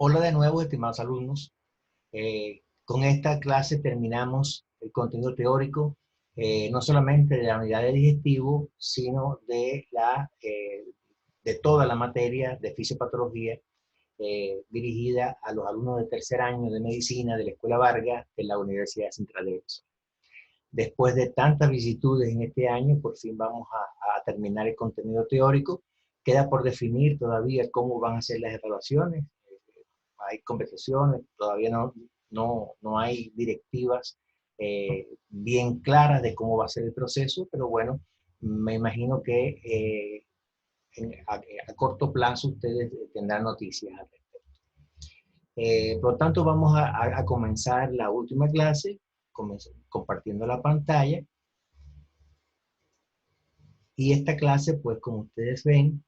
Hola de nuevo, estimados alumnos. Con esta clase terminamos el contenido teórico, no solamente de la unidad de digestivo, sino de toda la materia de fisiopatología dirigida a los alumnos de tercer año de medicina de la Escuela Vargas de la Universidad Central de Venezuela. Después de tantas vicisitudes en este año, por fin vamos a terminar el contenido teórico. Queda por definir todavía cómo van a ser las evaluaciones. Hay conversaciones, todavía no hay directivas bien claras de cómo va a ser el proceso, pero bueno, me imagino que a corto plazo ustedes tendrán noticias al respecto. Por lo tanto, vamos a comenzar la última clase, compartiendo la pantalla. Y esta clase, pues como ustedes ven,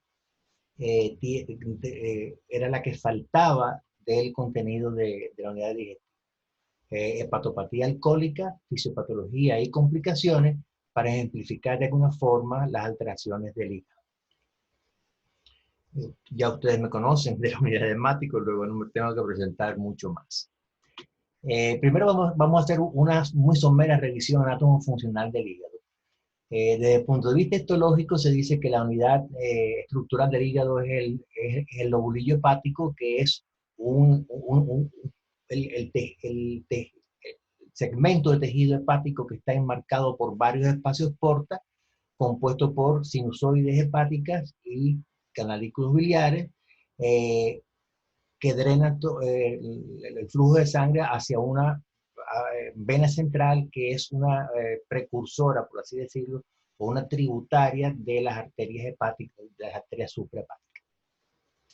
era la que faltaba del contenido de la unidad de digestiva. Hepatopatía alcohólica, fisiopatología y complicaciones para ejemplificar de alguna forma las alteraciones del hígado. Ya ustedes me conocen de la unidad de hemático, luego no me tengo que presentar mucho más. Primero vamos a hacer una muy somera revisión anatomo-funcional del hígado. Desde el punto de vista histológico se dice que la unidad estructural del hígado es el lobulillo hepático, que es el segmento de tejido hepático que está enmarcado por varios espacios porta, compuesto por sinusoides hepáticas y canalículos biliares, que drenan el flujo de sangre hacia una vena central, que es una precursora, por así decirlo, o una tributaria de las arterias hepáticas, de las arterias suprahepáticas.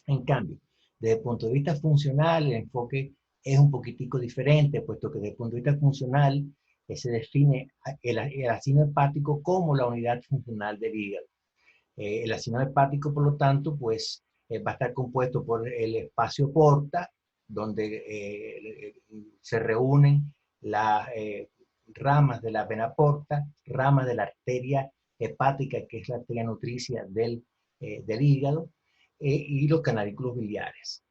En cambio, desde el punto de vista funcional, el enfoque es un poquitico diferente, puesto que desde el punto de vista funcional se define el ácido hepático como la unidad funcional del hígado. El ácido hepático, por lo tanto, pues va a estar compuesto por el espacio porta, donde se reúnen las ramas de la vena porta, ramas de la arteria hepática, que es la arteria nutricia del hígado, y los canalículos biliares.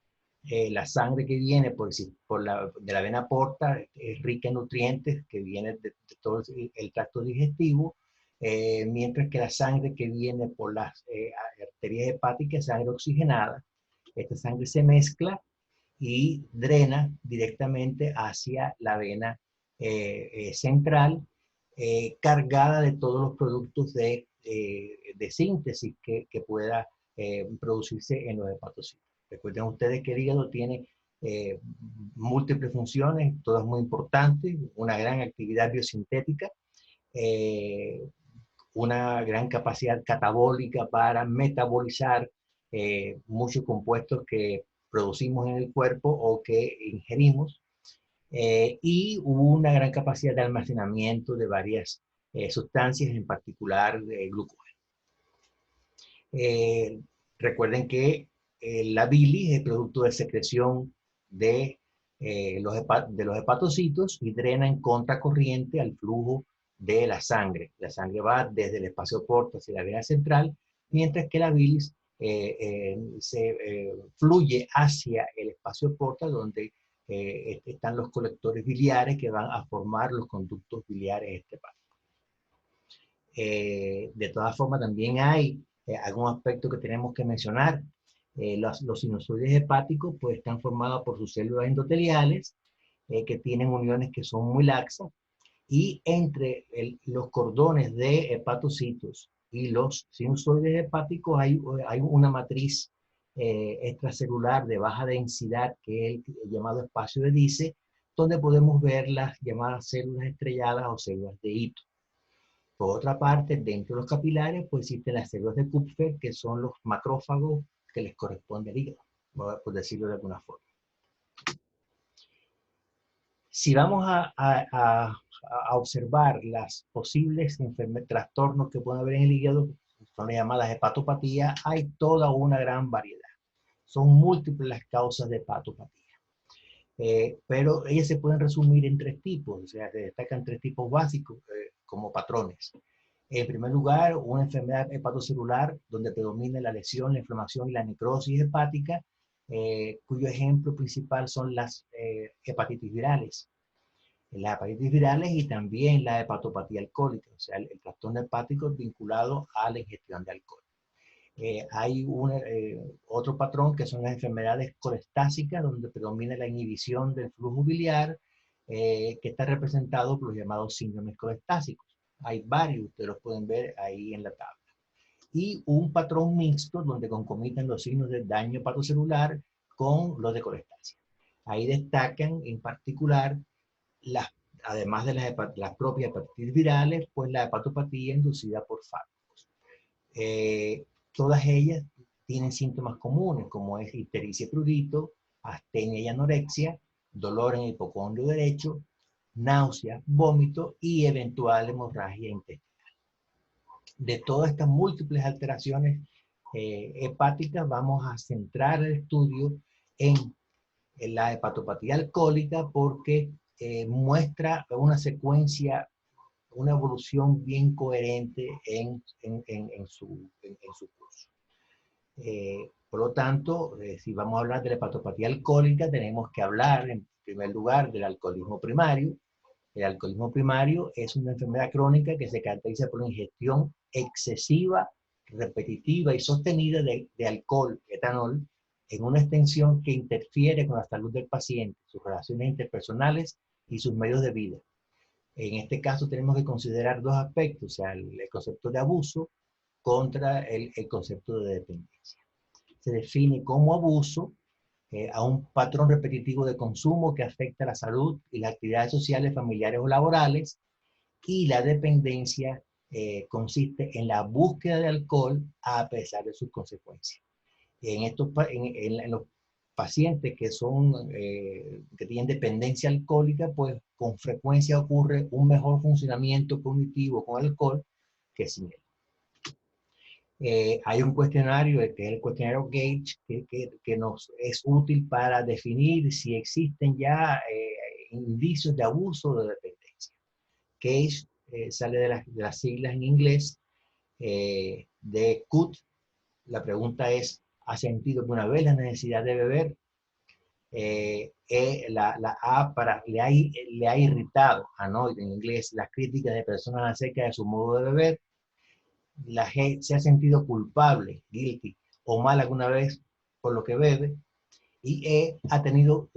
La sangre que viene de la vena porta es rica en nutrientes que vienen de todo el tracto digestivo, mientras que la sangre que viene por las arterias hepáticas es sangre oxigenada. Esta sangre se mezcla y drena directamente hacia la vena central, cargada de todos los productos de síntesis que pueda producirse en los hepatocitos. Recuerden ustedes que el hígado tiene múltiples funciones, todas muy importantes, una gran actividad biosintética, una gran capacidad catabólica para metabolizar muchos compuestos que producimos en el cuerpo o que ingerimos, y una gran capacidad de almacenamiento de varias sustancias, en particular de glucógeno. Recuerden que la bilis es producto de secreción de los hepatocitos y drena en contracorriente al flujo de la sangre. La sangre va desde el espacio porta hacia la vena central, mientras que la bilis fluye hacia el espacio porta, donde están los colectores biliares que van a formar los conductos biliares hepáticos. De todas formas, también hay algún aspecto que tenemos que mencionar. Los sinusoides hepáticos pues están formados por sus células endoteliales, que tienen uniones que son muy laxas, y entre los cordones de hepatocitos y los sinusoides hepáticos hay una matriz extracelular de baja densidad, que es el llamado espacio de Dice, donde podemos ver las llamadas células estrelladas o células de Ito. Por otra parte, dentro de los capilares, pues existen las células de Kupffer, que son los macrófagos que les corresponde al hígado, por decirlo de alguna forma. Si vamos a observar las posibles trastornos que pueden haber en el hígado, son las llamadas hepatopatías, hay toda una gran variedad. Son múltiples las causas de hepatopatía. Pero ellas se pueden resumir en tres tipos, o sea, se destacan tres tipos básicos como patrones. En primer lugar, una enfermedad hepatocelular donde predomina la lesión, la inflamación y la necrosis hepática, cuyo ejemplo principal son las hepatitis virales. Las hepatitis virales y también la hepatopatía alcohólica, o sea, el trastorno hepático vinculado a la ingestión de alcohol. Hay otro patrón que son las enfermedades colestásicas, donde predomina la inhibición del flujo biliar, que está representado por los llamados síndromes colestásicos. Hay varios, ustedes los pueden ver ahí en la tabla. Y un patrón mixto donde concomitan los signos de daño hepatocelular con los de colestasia. Ahí destacan en particular, además de las propias hepatitis virales, pues la hepatopatía inducida por fármacos. Todas ellas tienen síntomas comunes, como es ictericia y prurito, astenia y anorexia, dolor en el hipocondrio derecho, náuseas, vómito y eventual hemorragia intestinal. De todas estas múltiples alteraciones hepáticas, vamos a centrar el estudio en la hepatopatía alcohólica porque muestra una secuencia, una evolución bien coherente en su curso. Por lo tanto, si vamos a hablar de la hepatopatía alcohólica, tenemos que hablar en primer lugar del alcoholismo primario. El alcoholismo primario es una enfermedad crónica que se caracteriza por una ingestión excesiva, repetitiva y sostenida de alcohol, etanol, en una extensión que interfiere con la salud del paciente, sus relaciones interpersonales y sus medios de vida. En este caso tenemos que considerar dos aspectos, o sea, el concepto de abuso contra el concepto de dependencia. Se define como abuso a un patrón repetitivo de consumo que afecta la salud y las actividades sociales, familiares o laborales, y la dependencia consiste en la búsqueda de alcohol a pesar de sus consecuencias. En los pacientes que tienen dependencia alcohólica, pues con frecuencia ocurre un mejor funcionamiento cognitivo con alcohol que sin él. Hay un cuestionario, que es el cuestionario Gage, que nos es útil para definir si existen ya indicios de abuso o de dependencia. Gage sale de las siglas en inglés de CUT. La pregunta es, ¿ha sentido alguna vez la necesidad de beber? La A para le ha irritado, annoyed en inglés, las críticas de personas acerca de su modo de beber. La G se ha sentido culpable, guilty, o mal alguna vez por lo que bebe. Y E ha tenido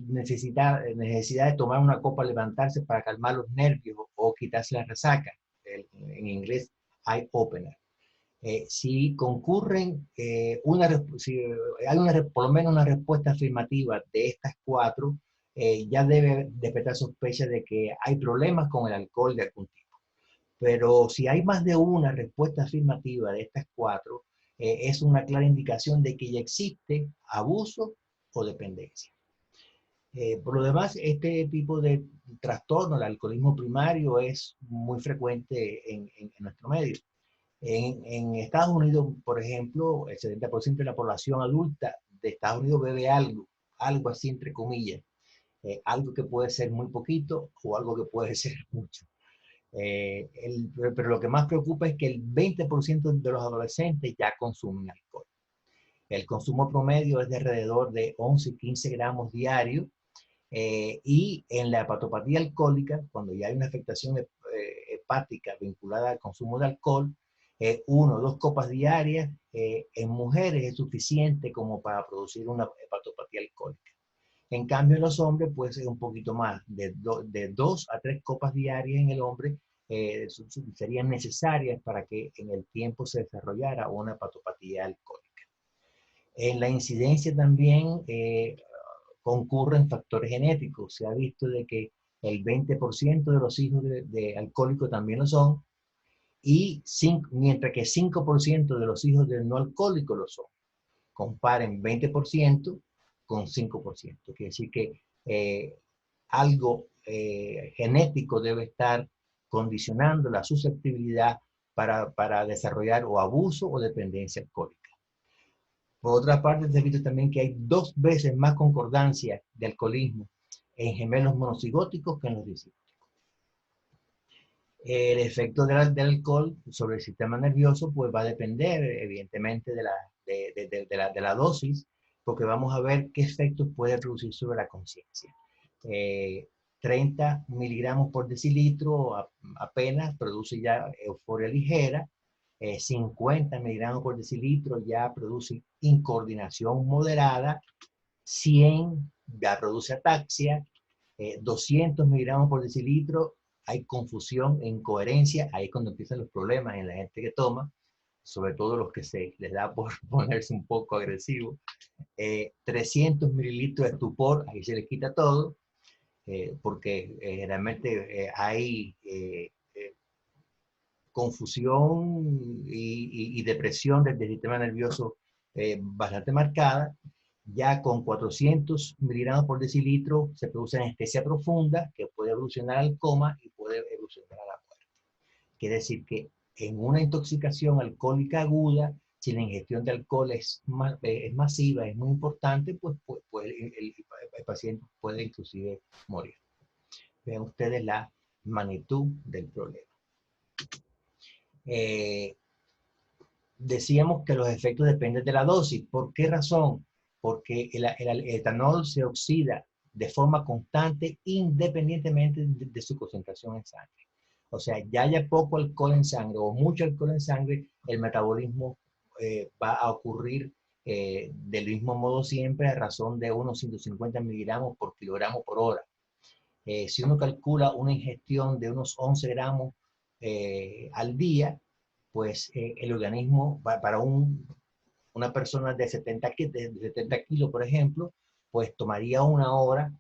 necesidad de tomar una copa, levantarse para calmar los nervios o quitarse la resaca. En inglés, eye opener. Si concurren, si hay por lo menos una respuesta afirmativa de estas cuatro, ya debe despertar sospecha de que hay problemas con el alcohol de algún tipo. Pero si hay más de una respuesta afirmativa de estas cuatro, es una clara indicación de que ya existe abuso o dependencia. Por lo demás, este tipo de trastorno, el alcoholismo primario, es muy frecuente en nuestro medio. En Estados Unidos, por ejemplo, el 70% de la población adulta de Estados Unidos bebe algo así entre comillas, algo que puede ser muy poquito o algo que puede ser mucho. Pero lo que más preocupa es que el 20% de los adolescentes ya consumen alcohol. El consumo promedio es de alrededor de 11 y 15 gramos diarios, y en la hepatopatía alcohólica, cuando ya hay una afectación hepática vinculada al consumo de alcohol, 1 o 2 copas diarias en mujeres es suficiente como para producir una hepatopatía alcohólica. En cambio, en los hombres puede ser un poquito más, de 2 a 3 copas diarias en el hombre serían necesarias para que en el tiempo se desarrollara una hepatopatía alcohólica. En la incidencia también concurren factores genéticos. Se ha visto de que el 20% de los hijos de alcohólicos también lo son, y mientras que 5% de los hijos de no alcohólicos lo son. Comparen 20% con 5%. Quiere decir que algo genético debe estar condicionando la susceptibilidad para desarrollar o abuso o dependencia alcohólica. Por otra parte, se ha visto también que hay 2 veces más concordancia de alcoholismo en gemelos monocigóticos que en los discípulos. El efecto del alcohol sobre el sistema nervioso pues va a depender evidentemente de la dosis, porque vamos a ver qué efectos puede producir sobre la conciencia. 30 miligramos por decilitro apenas produce ya euforia ligera. 50 miligramos por decilitro ya produce incoordinación moderada. 100 ya produce ataxia. 200 miligramos por decilitro hay confusión e incoherencia. Ahí es cuando empiezan los problemas en la gente que toma, sobre todo los que se les da por ponerse un poco agresivo. 300 mililitros de estupor, ahí se les quita todo, porque generalmente hay confusión y depresión del sistema nervioso bastante marcada. Ya con 400 miligramos por decilitro se produce anestesia profunda que puede evolucionar al coma y puede evolucionar a la muerte. Quiere decir que en una intoxicación alcohólica aguda, si la ingestión de alcohol es masiva, es muy importante, pues el paciente puede inclusive morir. Vean ustedes la magnitud del problema. Decíamos que los efectos dependen de la dosis. ¿Por qué razón? Porque el etanol se oxida de forma constante independientemente de su concentración en sangre. O sea, ya haya poco alcohol en sangre o mucho alcohol en sangre, el metabolismo va a ocurrir del mismo modo siempre a razón de unos 150 miligramos por kilogramo por hora. Si uno calcula una ingestión de unos 11 gramos al día, pues el organismo, para una persona de 70 kilos, por ejemplo, pues tomaría una hora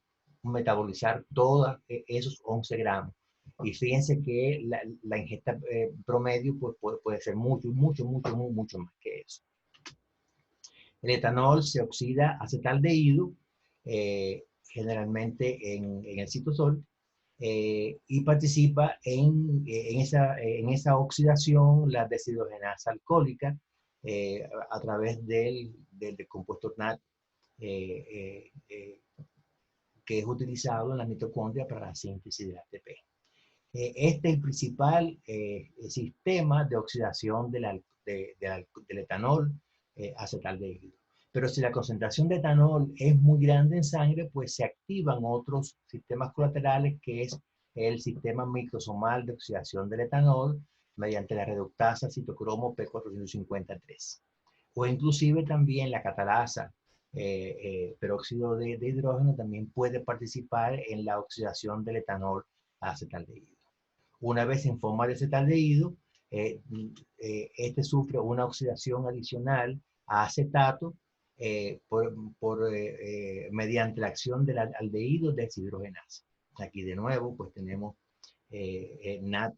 metabolizar todos esos 11 gramos. Y fíjense que la ingesta promedio pues, puede ser mucho más que eso. El etanol se oxida a acetaldehído, generalmente en el citosol, y participa en esa oxidación la deshidrogenasa alcohólica a través del compuesto NAD que es utilizado en la mitocondria para la síntesis de ATP. Este es el principal sistema de oxidación del etanol acetaldehído. Pero si la concentración de etanol es muy grande en sangre, pues se activan otros sistemas colaterales, que es el sistema microsomal de oxidación del etanol mediante la reductasa citocromo P453. O inclusive también la catalasa peróxido de hidrógeno también puede participar en la oxidación del etanol a acetaldehído. Una vez en forma de acetaldehído, este sufre una oxidación adicional a acetato mediante la acción del aldehído deshidrogenasa. Aquí de nuevo pues tenemos NAD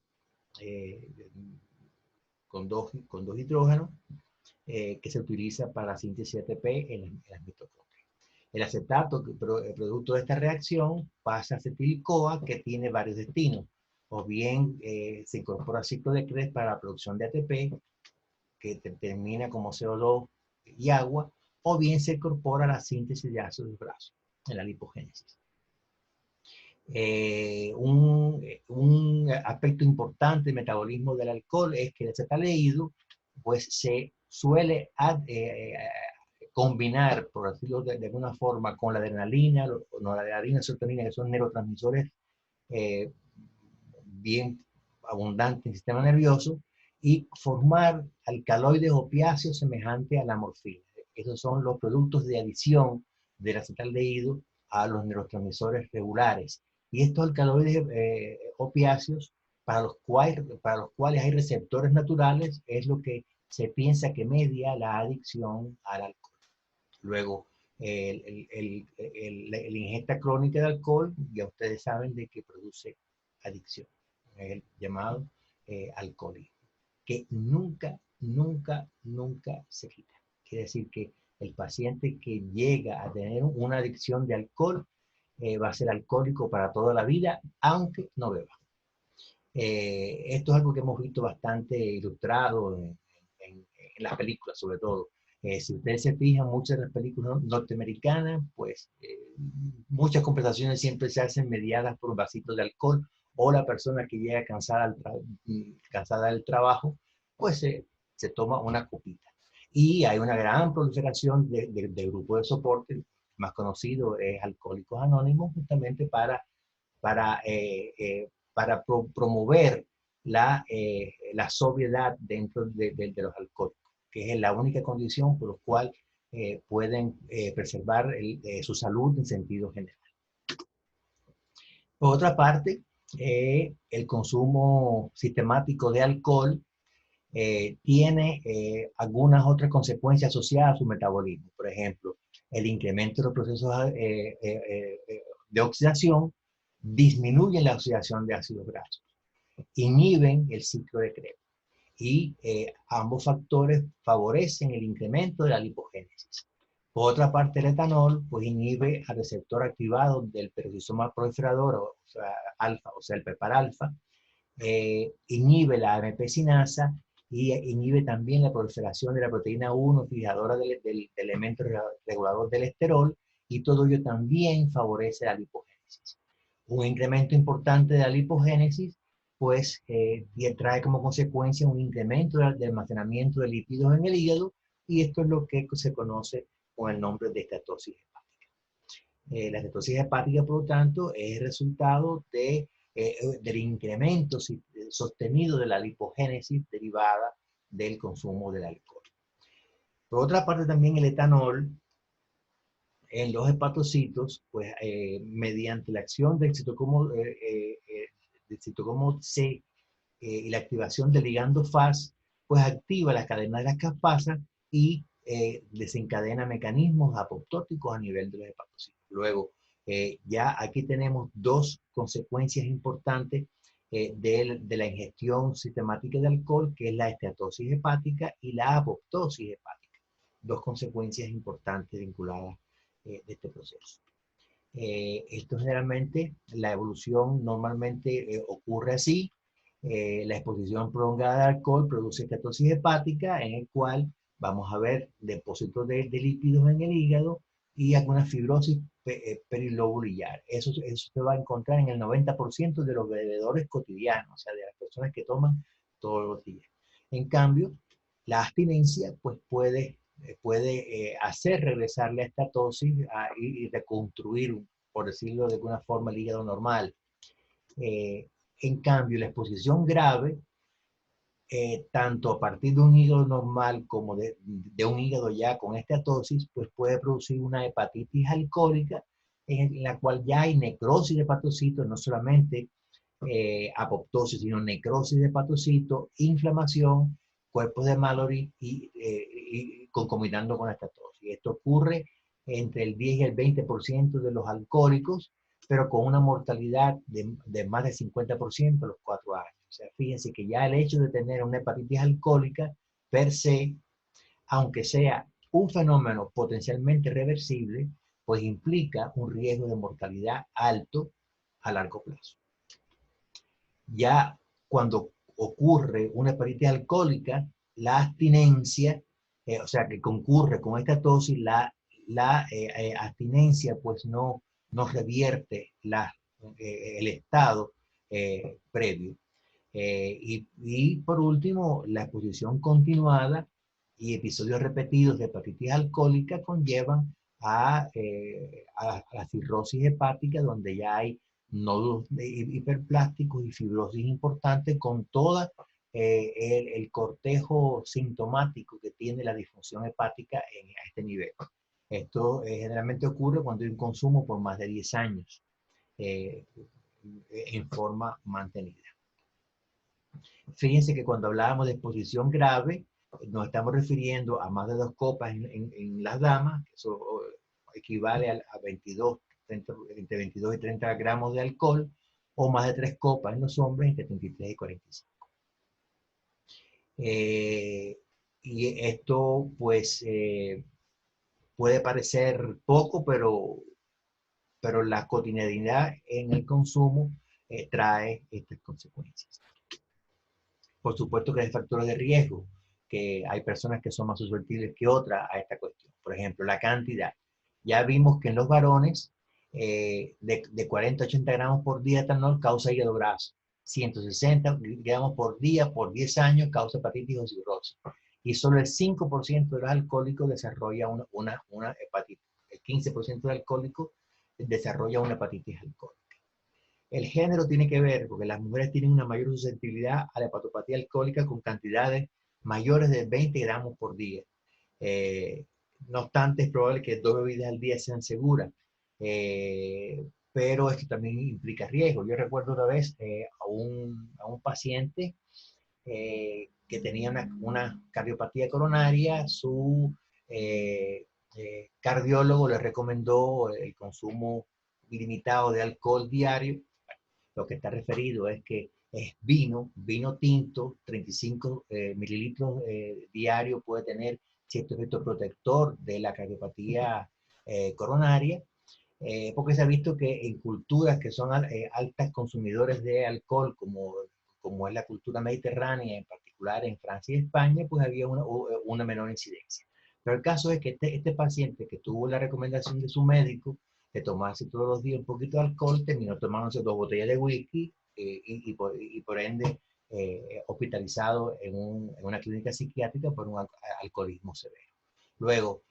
con dos hidrógenos que se utiliza para la síntesis de ATP en las mitocondrias. El acetato, producto de esta reacción, pasa a acetil-CoA, que tiene varios destinos. O bien se incorpora al ciclo de Krebs para la producción de ATP, que termina como CO2 y agua, o bien se incorpora a la síntesis de ácidos grasos, en la lipogénesis. Un aspecto importante del metabolismo del alcohol es que el acetaldehído pues se suele combinar, por decirlo de alguna forma, con la adrenalina, la adrenalina y serotonina, que son neurotransmisores bien abundantes en el sistema nervioso, y formar alcaloides opiáceos semejantes a la morfina. Esos son los productos de adición del acetaldehído a los neurotransmisores regulares. Y estos alcaloides opiáceos, para los cuales hay receptores naturales, es lo que se piensa que media la adicción al alcohol. Luego, la ingesta crónica de alcohol, ya ustedes saben de que produce adicción, el llamado alcoholismo, que nunca se quita. Quiere decir que el paciente que llega a tener una adicción de alcohol va a ser alcohólico para toda la vida, aunque no beba. Esto es algo que hemos visto bastante ilustrado en las películas, sobre todo. Si ustedes se fijan, muchas de las películas norteamericanas, pues muchas conversaciones siempre se hacen mediadas por un vasito de alcohol, o la persona que llega cansada del trabajo, pues se toma una copita. Y hay una gran proliferación de grupos de soporte. El más conocido es Alcohólicos Anónimos, justamente para promover la sobriedad dentro de los alcohólicos, que es la única condición por la cual pueden preservar su salud en sentido general. Por otra parte, el consumo sistemático de alcohol tiene algunas otras consecuencias asociadas a su metabolismo. Por ejemplo, el incremento de los procesos de oxidación disminuyen la oxidación de ácidos grasos, inhiben el ciclo de Krebs y ambos factores favorecen el incremento de la lipogénesis. Por otra parte, el etanol pues inhibe al receptor activado del peroxisoma proliferador, o sea, alfa, o sea, el PEPAR-alfa, inhibe la AMP-sinasa y inhibe también la proliferación de la proteína 1, fijadora del elemento regulador del esterol, y todo ello también favorece la lipogénesis. Un incremento importante de la lipogénesis pues trae como consecuencia un incremento de almacenamiento de lípidos en el hígado, y esto es lo que se conoce con el nombre de estatosis hepática. La estatosis hepática, por lo tanto, es el resultado del incremento sostenido de la lipogénesis derivada del consumo del alcohol. Por otra parte, también el etanol en los hepatocitos, pues mediante la acción del citocromo C y la activación del ligando Fas, pues activa la cadena de las caspasas y desencadena mecanismos apoptóticos a nivel de los hepatocitos. Luego, ya aquí tenemos dos consecuencias importantes de la ingestión sistemática de alcohol, que es la esteatosis hepática y la apoptosis hepática. Dos consecuencias importantes vinculadas de este proceso. Esto generalmente, la evolución normalmente ocurre así. La exposición prolongada de alcohol produce estatosis hepática, en el cual vamos a ver depósitos de lípidos en el hígado y alguna fibrosis perilobular. Eso se va a encontrar en el 90% de los bebedores cotidianos, o sea, de las personas que toman todos los días. En cambio, la abstinencia pues puede hacer regresar la estatosis y reconstruir, por decirlo de alguna forma, el hígado normal. En cambio, la exposición grave, tanto a partir de un hígado normal como de un hígado ya con estatosis, pues puede producir una hepatitis alcohólica en la cual ya hay necrosis de hepatocitos, no solamente apoptosis, sino necrosis de hepatocitos, inflamación, cuerpos de Mallory y concomitando con la estatosis. Esto ocurre entre el 10 y el 20% de los alcohólicos, pero con una mortalidad de más del 50% a los 4 años. O sea, fíjense que ya el hecho de tener una hepatitis alcohólica per se, aunque sea un fenómeno potencialmente reversible, pues implica un riesgo de mortalidad alto a largo plazo. Ya cuando ocurre una hepatitis alcohólica, la abstinencia, o sea, que concurre con esta estatosis, la abstinencia pues no revierte el estado previo. Y por último, la exposición continuada y episodios repetidos de hepatitis alcohólica conllevan a la cirrosis hepática, donde ya hay nódulos hiperplásticos y fibrosis importantes con todo el cortejo sintomático que tiene la disfunción hepática a este nivel. Esto generalmente ocurre cuando hay un consumo por más de 10 años en forma mantenida. Fíjense que cuando hablábamos de exposición grave, nos estamos refiriendo a más de 2 copas en las damas, que eso equivale a 22, entre 22 y 30 gramos de alcohol, o más de 3 copas en los hombres, entre 33 y 45. Y esto, pues, puede parecer poco, pero la cotidianidad en el consumo trae estas consecuencias. Por supuesto que hay factores de riesgo, que hay personas que son más susceptibles que otras a esta cuestión. Por ejemplo, la cantidad. Ya vimos que en los varones, de 40 a 80 gramos por día de etanol causa hígado graso. 160 gramos por día por 10 años causa hepatitis o cirrosis. y solo el 5% de los alcohólicos desarrolla una hepatitis. El 15% de alcohólicos desarrolla una hepatitis alcohólica. El género tiene que ver porque las mujeres tienen una mayor susceptibilidad a la hepatopatía alcohólica con cantidades mayores de 20 gramos por día. No obstante, es probable que 2 bebidas al día sean seguras, pero esto también implica riesgo. Yo recuerdo una vez a un paciente que tenía una cardiopatía coronaria. Su cardiólogo le recomendó el consumo ilimitado de alcohol diario. Lo que está referido es que es vino tinto, 35 mililitros diario puede tener cierto efecto protector de la cardiopatía coronaria, porque se ha visto que en culturas que son altas consumidores de alcohol, como es la cultura mediterránea, en particular en Francia y España, pues había una menor incidencia. Pero el caso es que este paciente que tuvo la recomendación de su médico de tomarse todos los días un poquito de alcohol, terminó tomándose 2 botellas de whisky y por ende hospitalizado en una clínica psiquiátrica por un alcoholismo severo. Luego,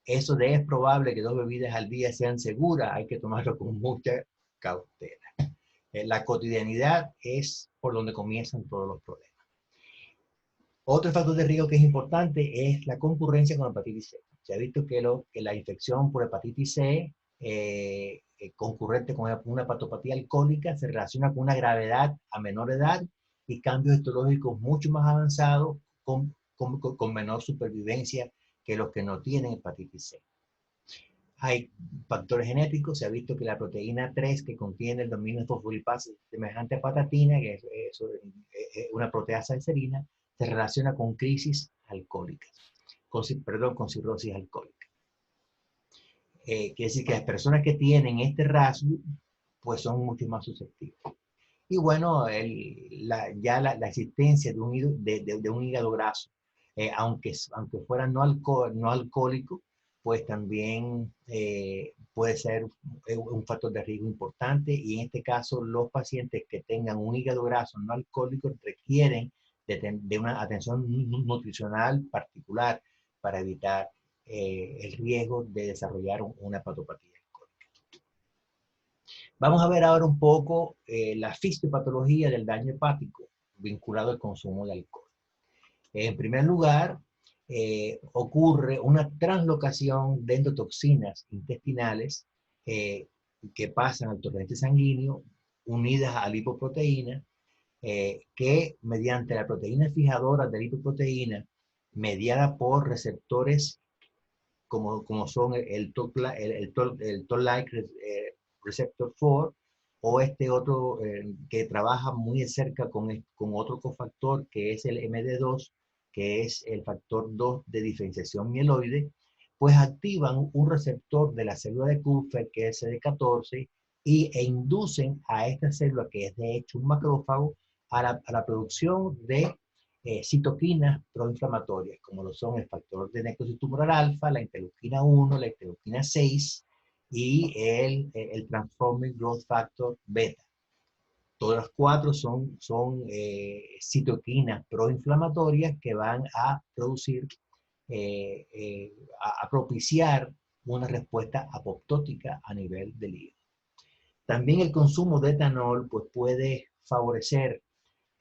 eso de es probable que 2 bebidas al día sean seguras, hay que tomarlo con mucha cautela. La cotidianidad es por donde comienzan todos los problemas. Otro factor de riesgo que es importante es la concurrencia con hepatitis C. Se ha visto que la infección por hepatitis C concurrente con una hepatopatía alcohólica se relaciona con una gravedad a menor edad y cambios histológicos mucho más avanzados con menor supervivencia que los que no tienen hepatitis C. Hay factores genéticos. Se ha visto que la proteína 3 que contiene el dominio fosfolipasa semejante a patatina, que es una proteasa de serina, se relaciona con crisis alcohólicas, con cirrosis alcohólica. Quiere decir que las personas que tienen este rasgo, pues son mucho más susceptibles. Y bueno, ya la existencia de un hígado graso, aunque fuera no alcohólico, pues también puede ser un factor de riesgo importante, y en este caso los pacientes que tengan un hígado graso no alcohólico requieren de una atención nutricional particular para evitar el riesgo de desarrollar una hepatopatía alcohólica. Vamos a ver ahora un poco la fisiopatología del daño hepático vinculado al consumo de alcohol. En primer lugar, ocurre una translocación de endotoxinas intestinales que pasan al torrente sanguíneo unidas a lipoproteína, que mediante la proteína fijadora de lipoproteína mediada por receptores como son el Toll-like receptor 4 o este otro que trabaja muy cerca con otro cofactor que es el MD2, que es el factor 2 de diferenciación mieloide, pues activan un receptor de la célula de Kupffer, que es CD14, e inducen a esta célula, que es de hecho un macrófago, a la producción de citoquinas proinflamatorias, como lo son el factor de necrosis tumoral alfa, la interleuquina 1, la interleuquina 6 y el Transforming Growth Factor beta. Todas las 4 son citoquinas proinflamatorias que van a producir, a propiciar una respuesta apoptótica a nivel del hígado. También el consumo de etanol pues, puede favorecer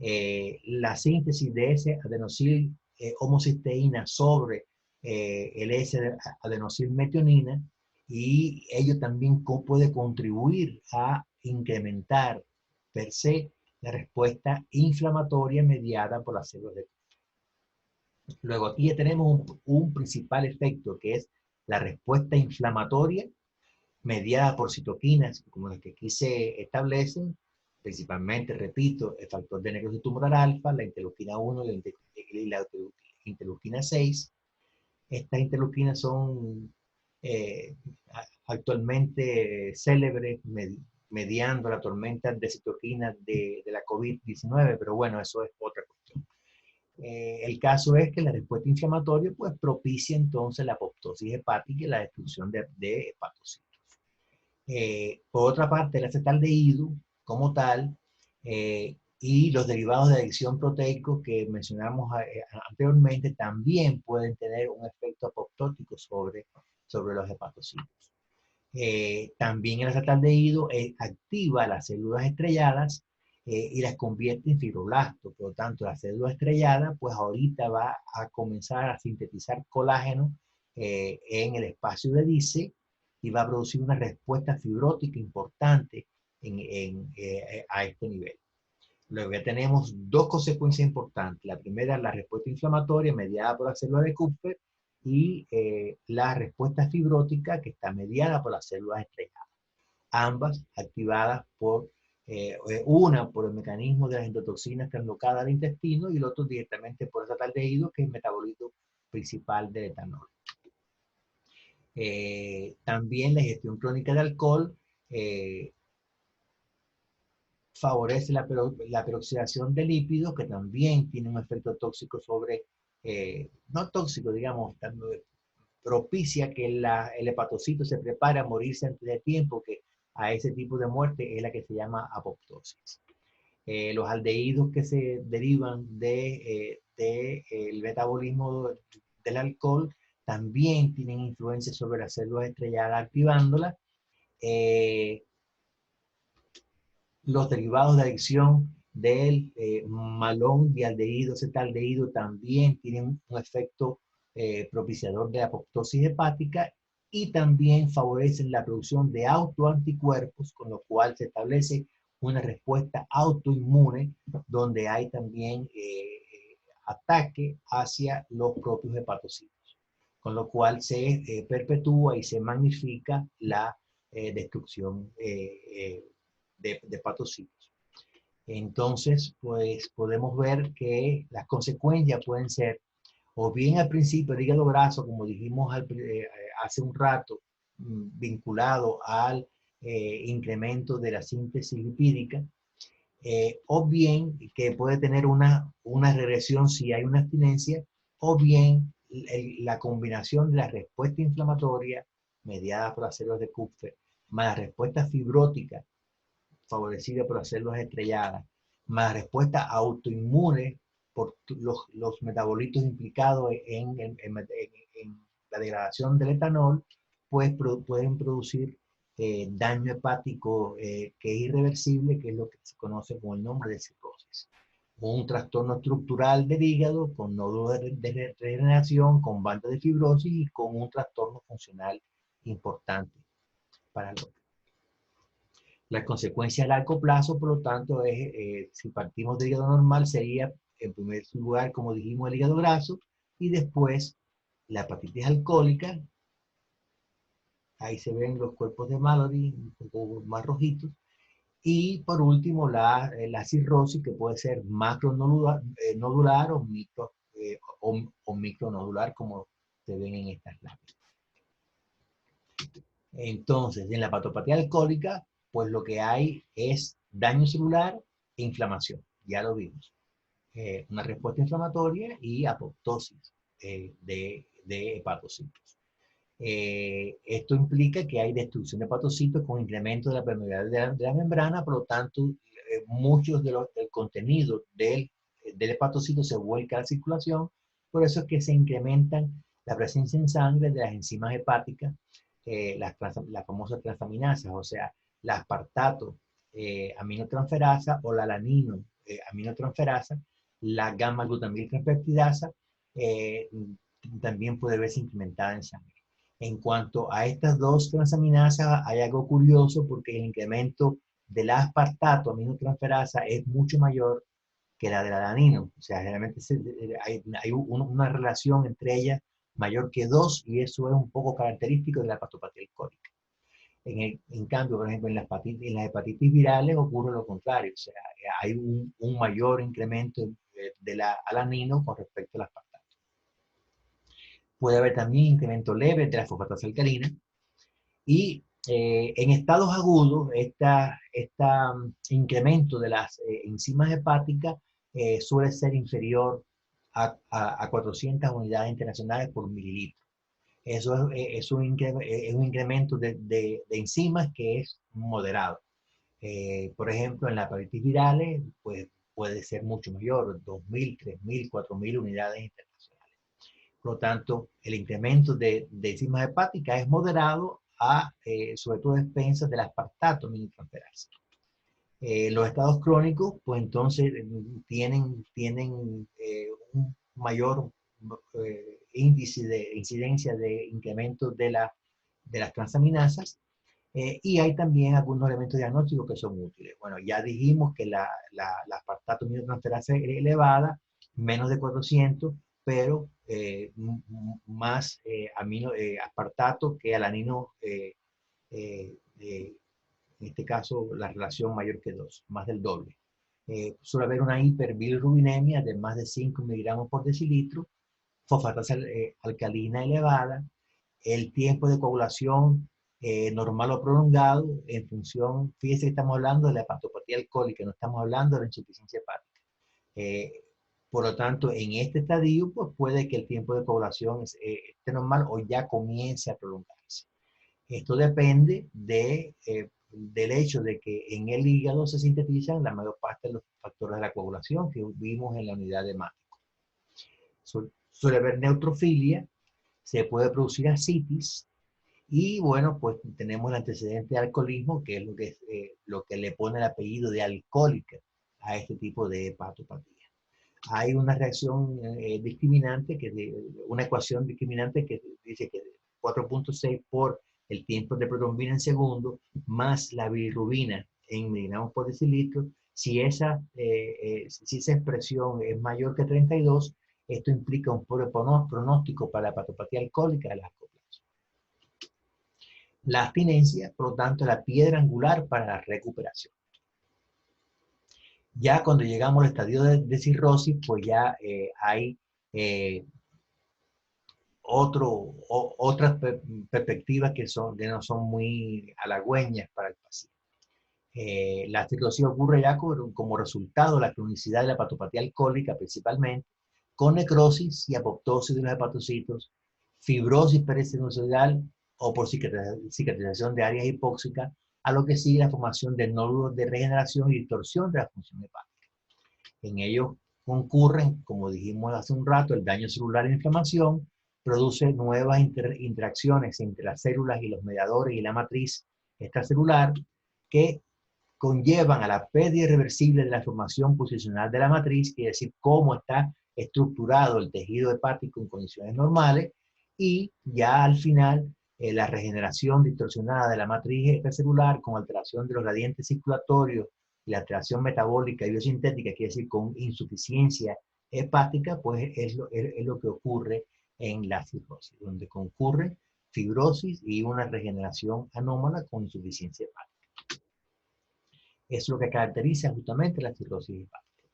la síntesis de ese adenosil homocisteína sobre el S-adenosilmetionina, y ello también puede contribuir a incrementar per se la respuesta inflamatoria mediada por las células de Kupffer. Luego aquí ya tenemos un principal efecto, que es la respuesta inflamatoria mediada por citoquinas como las que aquí se establecen, principalmente, repito, el factor de necrosis tumoral alfa, la interleuquina 1 y la interleuquina 6. Estas interleuquinas son actualmente célebres mediando la tormenta de citoquinas de la COVID-19, pero bueno, eso es otra cuestión. El caso es que la respuesta inflamatoria pues, propicia entonces la apoptosis hepática y la destrucción de hepatocitos. Por otra parte, el acetaldehído, como tal, Y los derivados de adicción proteicos que mencionamos anteriormente también pueden tener un efecto apoptótico sobre los hepatocitos. También el acetaldehído activa las células estrelladas y las convierte en fibroblastos. Por lo tanto, la célula estrellada, pues ahorita va a comenzar a sintetizar colágeno en el espacio de Dice y va a producir una respuesta fibrótica importante a este nivel. Luego ya tenemos dos consecuencias importantes. La primera es la respuesta inflamatoria mediada por la célula de Kupffer y la respuesta fibrótica que está mediada por las células estrelladas. Ambas activadas por una por el mecanismo de las endotoxinas translocadas al intestino y el otro directamente por el acetaldehído, que es el metabolito principal del etanol. También la ingestión crónica de alcohol favorece la peroxidación de lípidos, que también tiene un efecto tóxico sobre, no tóxico, digamos, propicia que el hepatocito se prepare a morirse antes de tiempo, que a ese tipo de muerte es la que se llama apoptosis. Los aldehídos que se derivan del metabolismo del alcohol también tienen influencia sobre las células estrelladas activándolas. Los derivados de adicción del malón dialdehído, acetaldehído también tienen un efecto propiciador de apoptosis hepática y también favorecen la producción de autoanticuerpos, con lo cual se establece una respuesta autoinmune donde hay también ataque hacia los propios hepatocitos, con lo cual se perpetúa y se magnifica la destrucción de hepatocitos. Entonces, pues podemos ver que las consecuencias pueden ser, o bien al principio el hígado graso, como dijimos hace un rato, vinculado al incremento de la síntesis lipídica, o bien que puede tener una regresión si hay una abstinencia, o bien la combinación de la respuesta inflamatoria mediada por las células de Kupffer, más la respuesta fibrótica favorecida por las células estrelladas, más respuesta autoinmune por los metabolitos implicados en la degradación del etanol, pues pueden producir daño hepático que es irreversible, que es lo que se conoce con el nombre de cirrosis. Un trastorno estructural del hígado con nódulos de regeneración, con bandas de fibrosis y con un trastorno funcional importante para el organismo. La consecuencia a largo plazo, por lo tanto, es, si partimos del hígado normal, sería en primer lugar, como dijimos, el hígado graso, y después la hepatitis alcohólica. Ahí se ven los cuerpos de Mallory, un poco más rojitos. Y por último, la cirrosis, que puede ser macronodular o micronodular, como se ven en estas láminas. Entonces, en la hepatopatía alcohólica, pues lo que hay es daño celular e inflamación. Ya lo vimos. Una respuesta inflamatoria y apoptosis de hepatocitos. Esto implica que hay destrucción de hepatocitos con incremento de la permeabilidad de la membrana, por lo tanto, muchos del contenido del hepatocito se vuelca a la circulación, por eso es que se incrementan la presencia en sangre de las enzimas hepáticas, las famosas transaminasas, o sea, la aspartato aminotransferasa o la alanino aminotransferasa, la gamma-glutamil transpeptidasa, también puede verse incrementada en sangre. En cuanto a estas dos transaminasas, hay algo curioso porque el incremento de la aspartato aminotransferasa es mucho mayor que la del alanino. O sea, generalmente hay una relación entre ellas mayor que 2 y eso es un poco característico de la hepatopatía alcohólica. En cambio, por ejemplo, en las hepatitis virales ocurre lo contrario. O sea, hay un mayor incremento de la alanino con respecto a la aspartato. Puede haber también incremento leve de la fosfatasa alcalina. Y en estados agudos, este incremento de las enzimas hepáticas suele ser inferior a 400 unidades internacionales por mililitro. Eso es un incremento de enzimas que es moderado. Por ejemplo, en la hepatitis virales, pues puede ser mucho mayor, 2.000, 3.000, 4.000 unidades internacionales. Por lo tanto, el incremento de enzimas hepáticas es moderado sobre todo a expensas del aspartato aminotransferasa. Los estados crónicos, pues entonces tienen un mayor índice de incidencia de incremento de las transaminasas, y hay también algunos elementos diagnósticos que son útiles. Bueno, ya dijimos que la aspartato aminotransferasa es elevada, menos de 400, pero más aspartato que alanino, en este caso la relación mayor que 2, más del doble. Suele haber una hiperbilirrubinemia de más de 5 miligramos por decilitro, fosfatasa alcalina elevada, el tiempo de coagulación normal o prolongado en función, fíjense que estamos hablando de la hepatopatía alcohólica, no estamos hablando de la insuficiencia hepática. Por lo tanto, en este estadio, pues puede que el tiempo de coagulación esté normal o ya comience a prolongarse. Esto depende del hecho de que en el hígado se sintetizan la mayor parte de los factores de la coagulación que vimos en la unidad de Mático. Suele haber neutrofilia, se puede producir ascitis, y bueno, pues tenemos el antecedente de alcoholismo, que es lo que le pone el apellido de alcohólica a este tipo de hepatopatía. Hay una reacción discriminante, una ecuación discriminante que dice que 4.6 por el tiempo de protrombina en segundo, más la bilirrubina en miligramos por decilitro. Si esa expresión es mayor que 32, esto implica un pobre pronóstico para la hepatopatía alcohólica de largo plazo. La abstinencia, por lo tanto, es la piedra angular para la recuperación. Ya cuando llegamos al estadio de cirrosis, pues ya hay otras perspectivas que no son muy halagüeñas para el paciente. La cirrosis ocurre ya como resultado de la cronicidad de la hepatopatía alcohólica principalmente, con necrosis y apoptosis de los hepatocitos, fibrosis perisinusoidal o por cicatrización de áreas hipóxicas, a lo que sigue la formación de nódulos de regeneración y distorsión de la función hepática. En ellos concurren, como dijimos hace un rato, el daño celular e inflamación, produce nuevas interacciones entre las células y los mediadores y la matriz extracelular que conllevan a la pérdida irreversible de la formación posicional de la matriz, quiere decir cómo está estructurado el tejido hepático en condiciones normales, y ya al final la regeneración distorsionada de la matriz extracelular con alteración de los gradientes circulatorios y la alteración metabólica y biosintética, quiere decir con insuficiencia hepática, pues es lo que ocurre en la cirrosis, donde concurre fibrosis y una regeneración anómala con insuficiencia hepática. Es lo que caracteriza justamente la cirrosis hepática.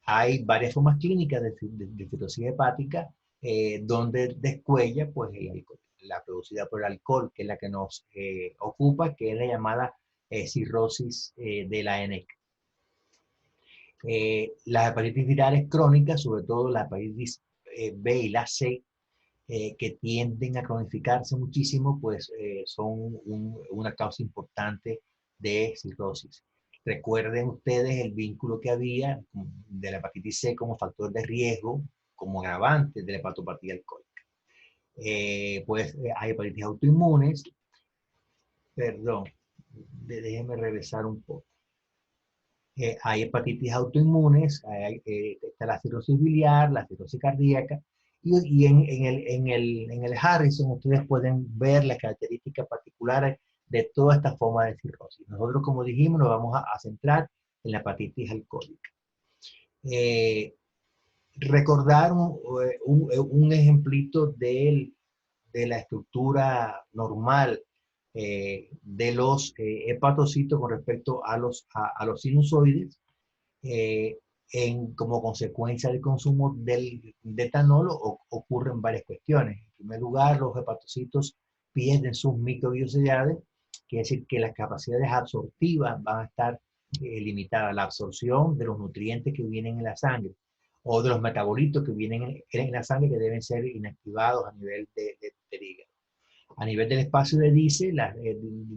Hay varias formas clínicas de cirrosis hepática donde descuella pues, la producida por el alcohol, que es la que nos ocupa, que es la llamada cirrosis de la ENEC. Las hepatitis virales crónicas, sobre todo la hepatitis B y la C, que tienden a cronificarse muchísimo, pues son una causa importante de cirrosis. Recuerden ustedes el vínculo que había de la hepatitis C como factor de riesgo, como agravante de la hepatopatía alcohólica. Hay hepatitis autoinmunes, perdón, déjenme regresar un poco. Hay hepatitis autoinmunes, está la cirrosis biliar, la cirrosis cardíaca, y en el Harrison ustedes pueden ver las características particulares de toda esta forma de cirrosis. Nosotros, como dijimos, nos vamos a centrar en la hepatitis alcohólica. Recordar un ejemplito de la estructura normal de los hepatocitos con respecto a los sinusoides, como consecuencia del consumo de etanol ocurren varias cuestiones. En primer lugar, los hepatocitos pierden sus microgliosidades, quiere decir que las capacidades absortivas van a estar limitadas. La absorción de los nutrientes que vienen en la sangre o de los metabolitos que vienen en la sangre, que deben ser inactivados a nivel del hígado. A nivel del espacio de Dice,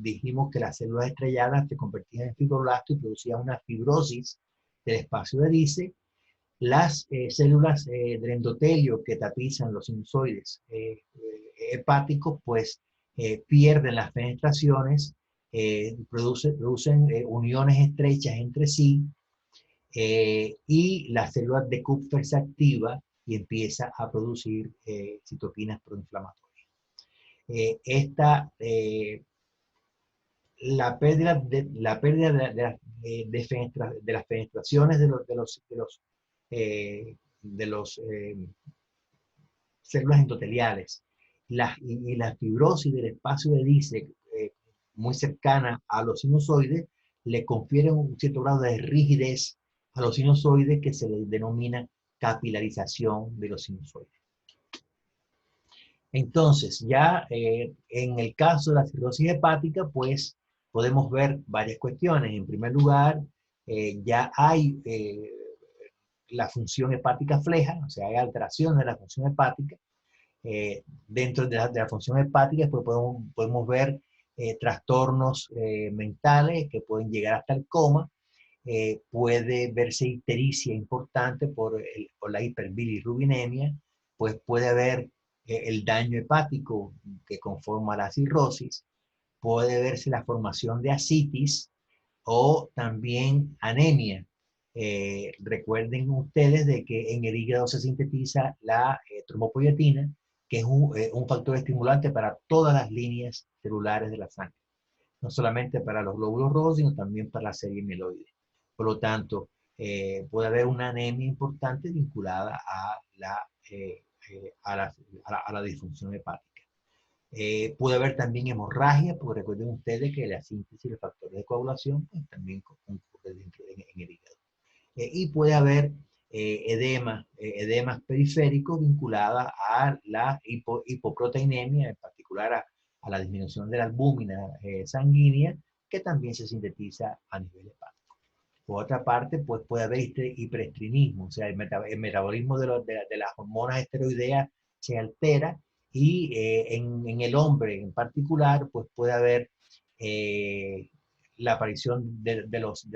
dijimos que las células estrelladas se convertían en fibroblastos y producían una fibrosis del espacio de Dice. Las células del endotelio que tapizan los sinusoides hepáticos, pues pierden las penetraciones, producen uniones estrechas entre sí, y la célula de Kupffer se activa y empieza a producir citoquinas proinflamatorias. La pérdida de las penetraciones de los células endoteliales y la fibrosis del espacio de Dice muy cercana a los sinusoides le confieren un cierto grado de rigidez a los sinusoides que se le denomina capilarización de los sinusoides. Entonces, ya en el caso de la cirrosis hepática, pues podemos ver varias cuestiones. En primer lugar, ya hay la función hepática fleja, o sea, hay alteraciones de la función hepática. Dentro de la función hepática, pues podemos ver trastornos mentales que pueden llegar hasta el coma. Puede verse ictericia importante por la hiperbilirrubinemia, pues puede haber el daño hepático que conforma la cirrosis, puede verse la formación de ascitis o también anemia. Recuerden ustedes de que en el hígado se sintetiza la trombopoietina, que es un factor estimulante para todas las líneas celulares de la sangre, no solamente para los glóbulos rojos, sino también para la serie mieloide. Por lo tanto, puede haber una anemia importante vinculada a la disfunción hepática. Puede haber también hemorragia, porque recuerden ustedes que la síntesis de factores de coagulación pues, también ocurre dentro en el hígado. Y puede haber edemas periféricos vinculadas a la hipoproteinemia, en particular a la disminución de la albúmina sanguínea, que también se sintetiza a nivel hepático. Por otra parte, pues puede haber hiperestrenismo, o sea, el metabolismo de las hormonas esteroideas se altera y en el hombre en particular, pues puede haber la aparición de los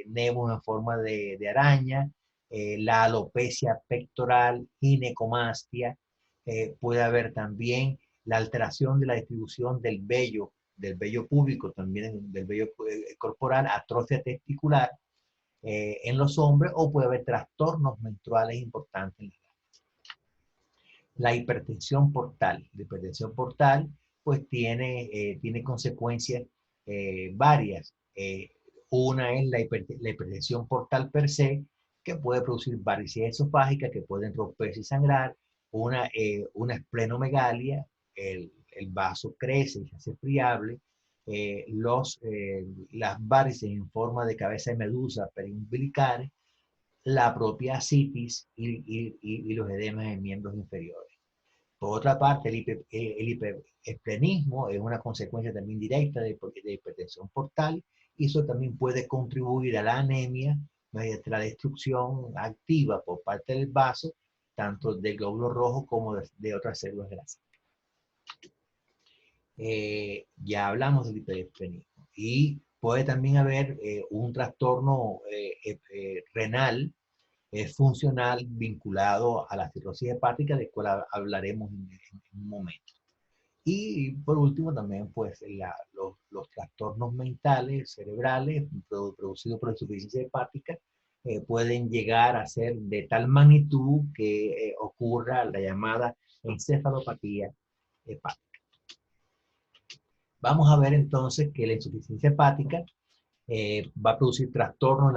nemos en forma de araña, la alopecia pectoral, ginecomastia, puede haber también la alteración de la distribución del vello púbico, también del vello corporal, atrofia testicular en los hombres, o puede haber trastornos menstruales importantes en la hipertensión portal. La hipertensión portal pues tiene consecuencias varias. Una es la hipertensión portal per se, que puede producir varices esofágicas que pueden romperse y sangrar, una esplenomegalia, el vaso crece y se hace friable, las varices en forma de cabeza de medusa periumbilicales, la propia ascitis y los edemas en miembros inferiores. Por otra parte, el hiperesplenismo es una consecuencia también directa de hipertensión portal, y eso también puede contribuir a la anemia mediante la destrucción activa por parte del vaso, tanto del glóbulo rojo como de otras células de la sangre. Ya hablamos del hiperesplenismo. Y puede también haber un trastorno renal funcional vinculado a la cirrosis hepática, de cual hablaremos en un momento. Y por último también pues los trastornos mentales, cerebrales, producidos por insuficiencia hepática, pueden llegar a ser de tal magnitud que ocurra la llamada encefalopatía hepática. Vamos a ver entonces que la insuficiencia hepática va a producir trastornos en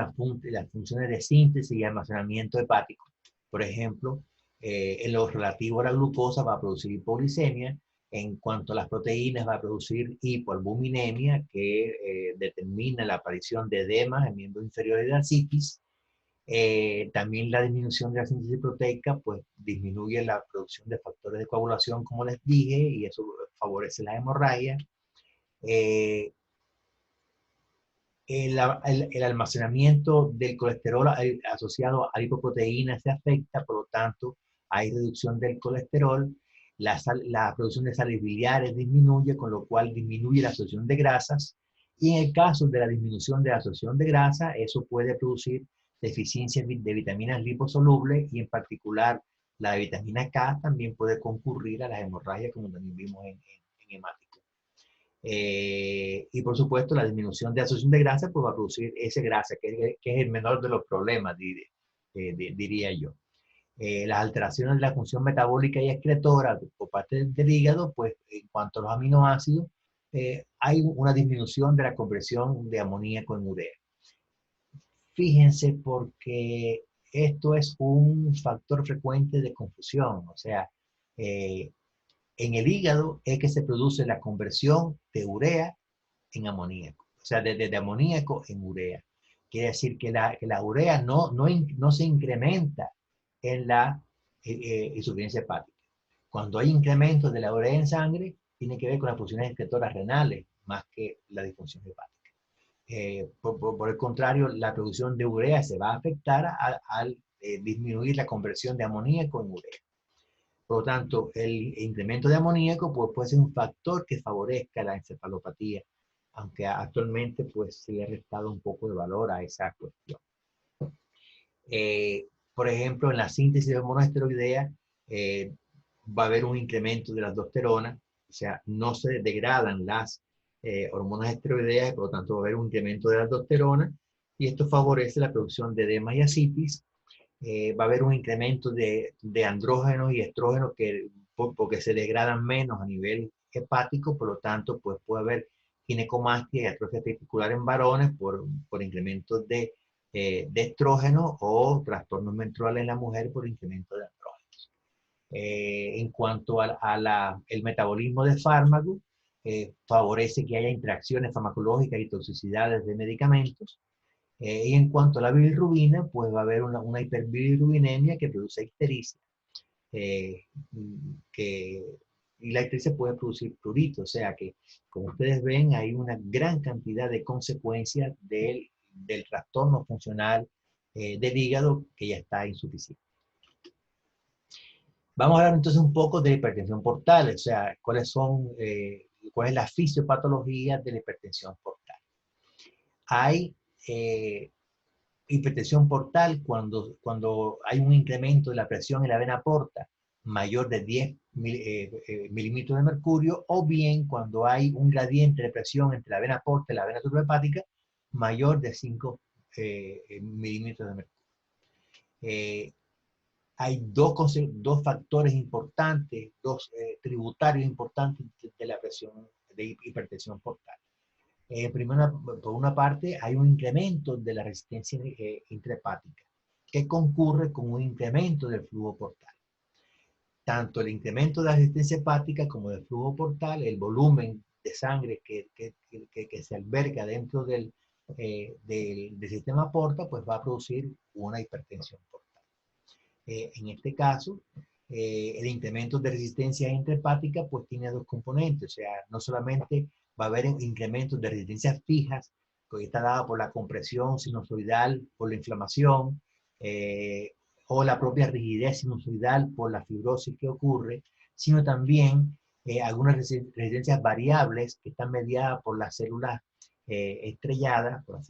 las funciones de síntesis y almacenamiento hepático. Por ejemplo, en lo relativo a la glucosa va a producir hipoglicemia. En cuanto a las proteínas, va a producir hipoalbuminemia, que determina la aparición de edemas en miembros inferiores de la ascitis. También la disminución de la síntesis proteica, pues disminuye la producción de factores de coagulación, como les dije, y eso favorece la hemorragia. El almacenamiento del colesterol asociado a lipoproteínas se afecta, por lo tanto hay reducción del colesterol. la producción de sales biliares disminuye, con lo cual disminuye la absorción de grasas. Y en el caso de la disminución de la absorción de grasa, eso puede producir deficiencias de vitaminas liposolubles, y en particular la de vitamina K también puede concurrir a las hemorragias, como también vimos en hemático. Y por supuesto, la disminución de absorción de grasa pues va a producir esa grasa, que es el menor de los problemas, diría yo. Las alteraciones de la función metabólica y excretora por parte del hígado, pues en cuanto a los aminoácidos, hay una disminución de la conversión de amoníaco en urea. Fíjense, porque esto es un factor frecuente de confusión. O sea, en el hígado es que se produce la conversión de urea en amoníaco. O sea, de amoníaco en urea. Quiere decir que la urea no se incrementa en la insuficiencia hepática. Cuando hay incremento de la urea en sangre, tiene que ver con las funciones excretoras renales más que la disfunción hepática. Por el contrario, la producción de urea se va a afectar al disminuir la conversión de amoníaco en urea. Por lo tanto, el incremento de amoníaco pues, puede ser un factor que favorezca la encefalopatía, aunque actualmente pues, se le ha restado un poco de valor a esa cuestión. Por ejemplo, en la síntesis de hormonas esteroideas va a haber un incremento de la aldosterona, o sea, no se degradan las hormonas esteroideas, y por lo tanto va a haber un incremento de la aldosterona, y esto favorece la producción de edemas y asitis. Va a haber un incremento de andrógenos y estrógenos porque se degradan menos a nivel hepático, por lo tanto, pues puede haber ginecomastia y atrofia testicular en varones por incrementos de estrógeno, o trastornos menstruales en la mujer por incremento de andrógenos. En cuanto el metabolismo de fármacos, favorece que haya interacciones farmacológicas y toxicidades de medicamentos. Y en cuanto a la bilirrubina, pues va a haber una hiperbilirrubinemia que produce ictericia, y la ictericia puede producir prurito. O sea que, como ustedes ven, hay una gran cantidad de consecuencias del trastorno funcional del hígado que ya está insuficiente. Vamos a hablar entonces un poco de la hipertensión portal, o sea, cuál es la fisiopatología de la hipertensión portal. Hay hipertensión portal cuando hay un incremento de la presión en la vena porta mayor de 10 milímetros de mercurio, o bien cuando hay un gradiente de presión entre la vena porta y la vena suprahepática mayor de 5 milímetros de mercurio. Hay dos factores importantes, tributarios importantes de la presión de hipertensión portal. Por una parte, hay un incremento de la resistencia intrahepática, que concurre con un incremento del flujo portal. Tanto el incremento de la resistencia hepática como del flujo portal, el volumen de sangre que se alberga dentro del sistema porta, pues va a producir una hipertensión portal. En este caso, el incremento de resistencia intrahepática pues tiene dos componentes. O sea, no solamente va a haber incrementos de resistencias fijas, que está dada por la compresión sinusoidal, por la inflamación, o la propia rigidez sinusoidal por la fibrosis que ocurre, sino también algunas resistencias variables que están mediadas por las células estrelladas, por las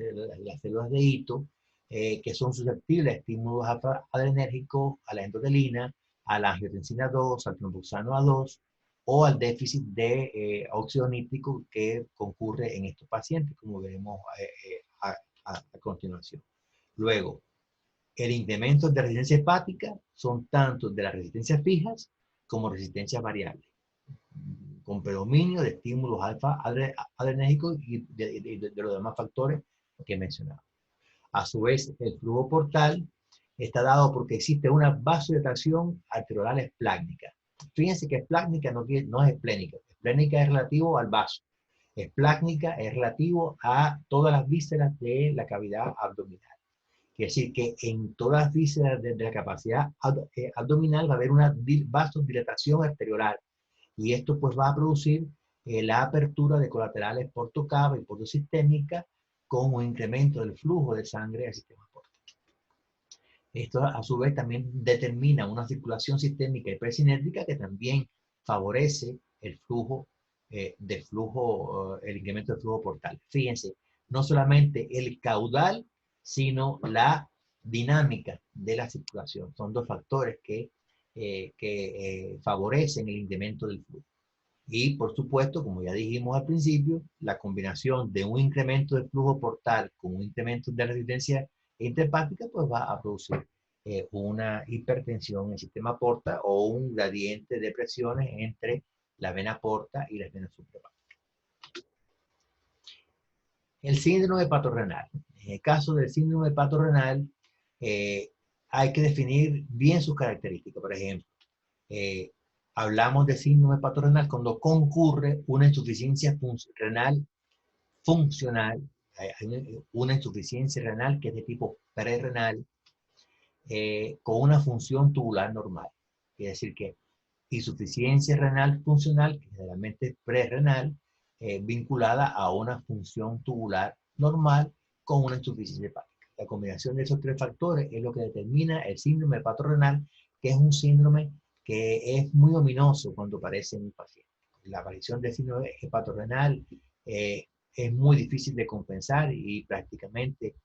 células de Ito, que son susceptibles a estímulos adrenérgicos, a la endotelina, a la angiotensina 2, al tromboxano A2, o al déficit de óxido nítrico que concurre en estos pacientes, como veremos a continuación. Luego, el incremento de resistencia hepática son tanto de las resistencias fijas como resistencias variables, con predominio de estímulos adrenérgicos y de los demás factores que he mencionado. A su vez, el flujo portal está dado porque existe una vasodilatación arteriolar esplácnica. Fíjense que esplácnica no es esplénica. Esplénica es relativo al vaso. Esplácnica es relativo a todas las vísceras de la cavidad abdominal. Quiere decir que en todas las vísceras de la capacidad abdominal va a haber una vasodilatación arteriolar. Y esto pues va a producir la apertura de colaterales portocava y portosistémica, con un incremento del flujo de sangre al sistema portal. Esto a su vez también determina una circulación sistémica hipersinétrica que también favorece el flujo el incremento del flujo portal. Fíjense, no solamente el caudal, sino la dinámica de la circulación. Son dos factores que favorecen el incremento del flujo. Y por supuesto, como ya dijimos al principio, la combinación de un incremento del flujo portal con un incremento de la resistencia intrahepática, pues va a producir una hipertensión en el sistema porta o un gradiente de presiones entre la vena porta y las venas suprahepáticas. El síndrome hepatorenal. En el caso del síndrome hepatorenal, hay que definir bien sus características. Por ejemplo, hablamos de síndrome hepatorenal cuando concurre una insuficiencia renal funcional, hay una insuficiencia renal que es de tipo prerrenal, con una función tubular normal. Quiere decir que insuficiencia renal funcional, que generalmente es prerrenal, vinculada a una función tubular normal con una insuficiencia hepática. La combinación de esos tres factores es lo que determina el síndrome hepatorenal, que es un síndrome que es muy ominoso cuando aparece en un paciente. La aparición del síndrome hepatorenal es muy difícil de compensar y prácticamente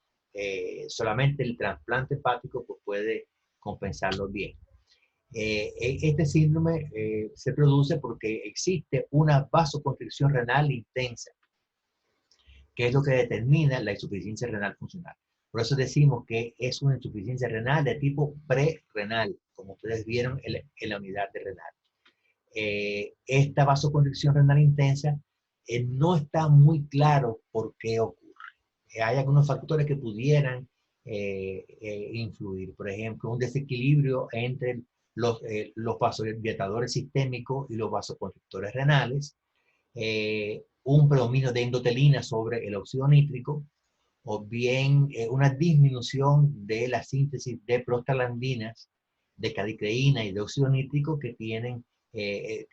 solamente el trasplante hepático pues, puede compensarlo bien. Este síndrome se produce porque existe una vasoconstricción renal intensa, que es lo que determina la insuficiencia renal funcional. Por eso decimos que es una insuficiencia renal de tipo prerrenal, como ustedes vieron en la unidad de renal. Esta vasoconstricción renal intensa no está muy claro por qué ocurre. Hay algunos factores que pudieran influir. Por ejemplo, un desequilibrio entre los vasodilatadores sistémicos y los vasoconstrictores renales, un predominio de endotelina sobre el óxido nítrico, o bien una disminución de la síntesis de prostaglandinas, de cadicreína y de óxido nítrico que tienen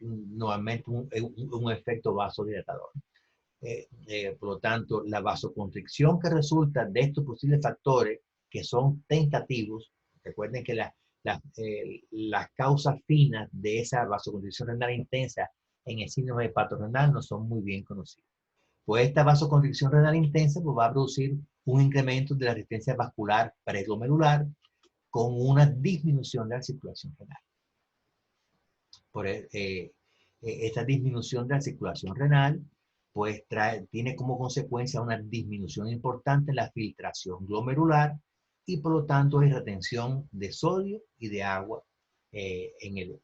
nuevamente un efecto vasodilatador. Por lo tanto, la vasoconstricción que resulta de estos posibles factores que son tentativos, recuerden que las causas finas de esa vasoconstricción renal intensa en el síndrome hepatorenal no son muy bien conocidas. Pues esta vasoconstricción renal intensa pues, va a producir un incremento de la resistencia vascular preglomerular con una disminución de la circulación renal. Esta disminución de la circulación renal pues tiene como consecuencia una disminución importante en la filtración glomerular y por lo tanto hay retención de sodio y de agua en el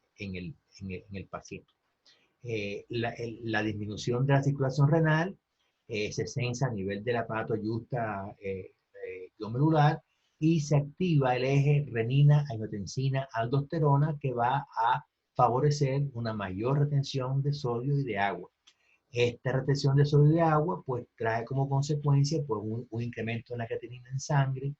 paciente. La disminución de la circulación renal se sensa a nivel del aparato yusta glomerular y se activa el eje renina-angiotensina-aldosterona que va a favorecer una mayor retención de sodio y de agua. Esta retención de sodio y de agua pues trae como consecuencia pues, un incremento en la creatinina en sangre,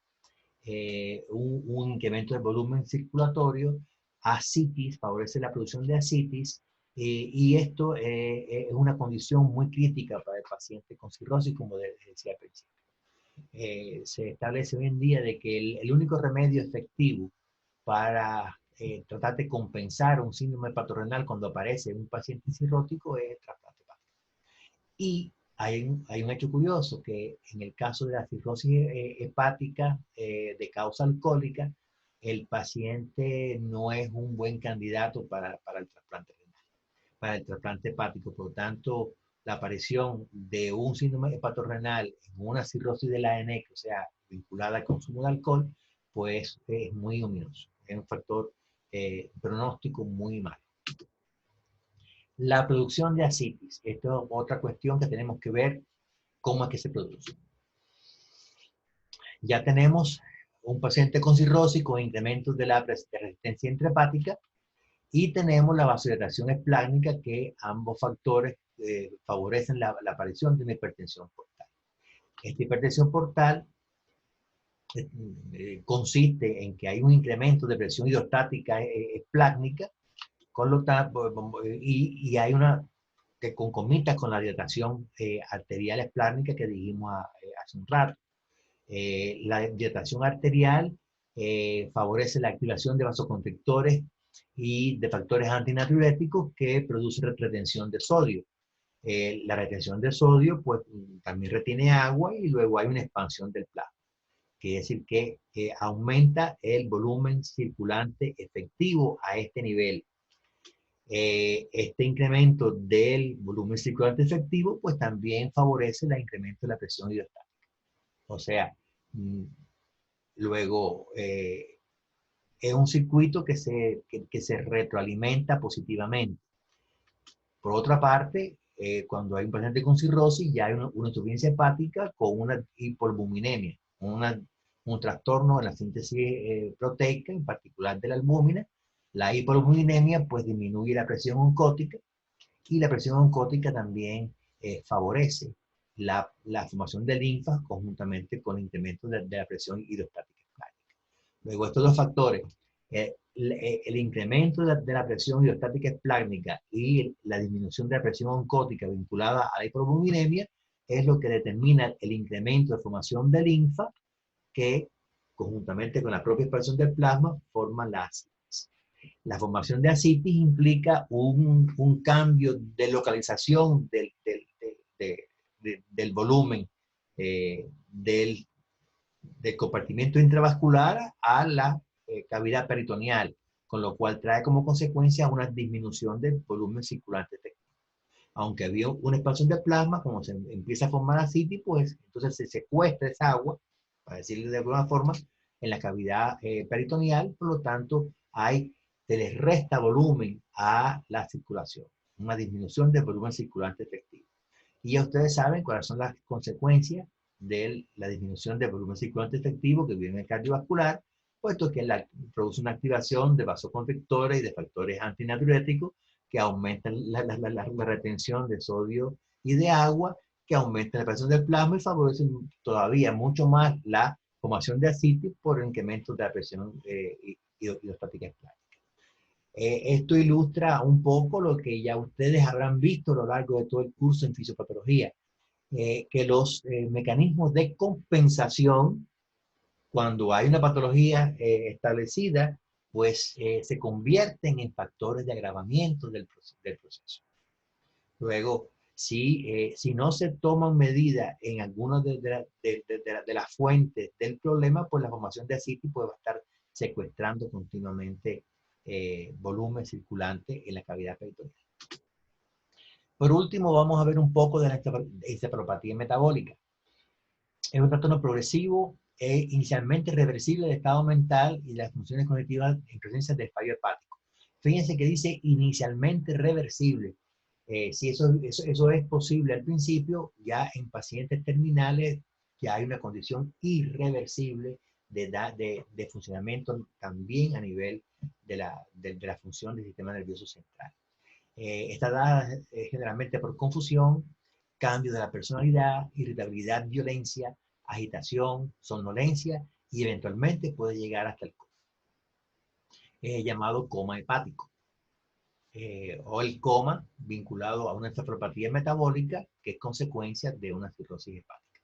un incremento del volumen circulatorio, ascitis, favorece la producción de ascitis, y esto es una condición muy crítica para el paciente con cirrosis, como decía al principio. Se establece hoy en día de que el único remedio efectivo para tratar de compensar un síndrome hepatorenal cuando aparece en un paciente cirrótico es el trasplante hepático. Y hay un hecho curioso, que en el caso de la cirrosis hepática de causa alcohólica, el paciente no es un buen candidato para el trasplante renal, para el trasplante hepático. Por lo tanto, la aparición de un síndrome hepatorenal en una cirrosis de la ANEC, o sea, vinculada al consumo de alcohol, pues es muy ominoso. Es un factor pronóstico muy malo. La producción de ascitis. Esto es otra cuestión que tenemos que ver cómo es que se produce. Ya tenemos un paciente con cirrosis con incrementos de la resistencia intrahepática y tenemos la vasodilatación esplácnica, que ambos factores favorecen la aparición de una hipertensión portal. Esta hipertensión portal consiste en que hay un incremento de presión hidrostática esplácnica, con lo tanto, y hay una que concomita con la dilatación arterial esplácnica que dijimos hace un rato. La dilatación arterial favorece la activación de vasoconstrictores y de factores antinatriuréticos que producen retención de sodio. La retención de sodio pues también retiene agua y luego hay una expansión del plasma. Quiere decir que aumenta el volumen circulante efectivo a este nivel. Este incremento del volumen circulante efectivo pues también favorece el incremento de la presión hidrostática. O sea, luego es un circuito que se retroalimenta positivamente. Por otra parte, cuando hay un paciente con cirrosis, ya hay una insuficiencia hepática con una hipoalbuminemia, un trastorno en la síntesis proteica, en particular de la albúmina. La hipoalbuminemia pues disminuye la presión oncótica y la presión oncótica también favorece la formación de linfa conjuntamente con el incremento de la presión hidrostática esplánica. Luego estos dos factores, el incremento de la presión hidrostática esplácnica y la disminución de la presión oncótica vinculada a la hipoalbuminemia es lo que determina el incremento de formación de linfa que conjuntamente con la propia expansión del plasma forman la ascitis. La formación de ascitis implica un cambio de localización del volumen del compartimiento intravascular a la cavidad peritoneal, con lo cual trae como consecuencia una disminución del volumen circulante efectivo. Aunque había una expansión de plasma, como se empieza a formar ascitis, pues entonces se secuestra esa agua, para decirlo de alguna forma, en la cavidad peritoneal, por lo tanto se les resta volumen a la circulación, una disminución del volumen circulante efectivo. Y ya ustedes saben cuáles son las consecuencias de la disminución del volumen circulante efectivo que viene en el cardiovascular, puesto que produce una activación de vasoconstrictores y de factores antinatriuréticos que aumentan la retención de sodio y de agua, que aumentan la presión del plasma y favorecen todavía mucho más la formación de ascitis por el incremento de la presión hidrostática esplánica. Esto ilustra un poco lo que ya ustedes habrán visto a lo largo de todo el curso en fisiopatología, que los mecanismos de compensación, cuando hay una patología establecida, pues se convierten en factores de agravamiento del proceso. Luego, si no se toman medidas en algunas de las fuentes del problema, pues la formación de ascitis puede estar secuestrando continuamente volumen circulante en la cavidad peritoneal. Por último, vamos a ver un poco de la encefalopatía metabólica. Es un trastorno progresivo e inicialmente reversible del estado mental y las funciones cognitivas en presencia de fallo hepático. Fíjense que dice inicialmente reversible. Si eso es posible al principio, ya en pacientes terminales ya hay una condición irreversible de funcionamiento también a nivel de la función del sistema nervioso central. Está dada generalmente por confusión, cambio de la personalidad, irritabilidad, violencia, agitación, somnolencia y eventualmente puede llegar hasta el llamado coma hepático. O el coma vinculado a una encefalopatía metabólica que es consecuencia de una cirrosis hepática.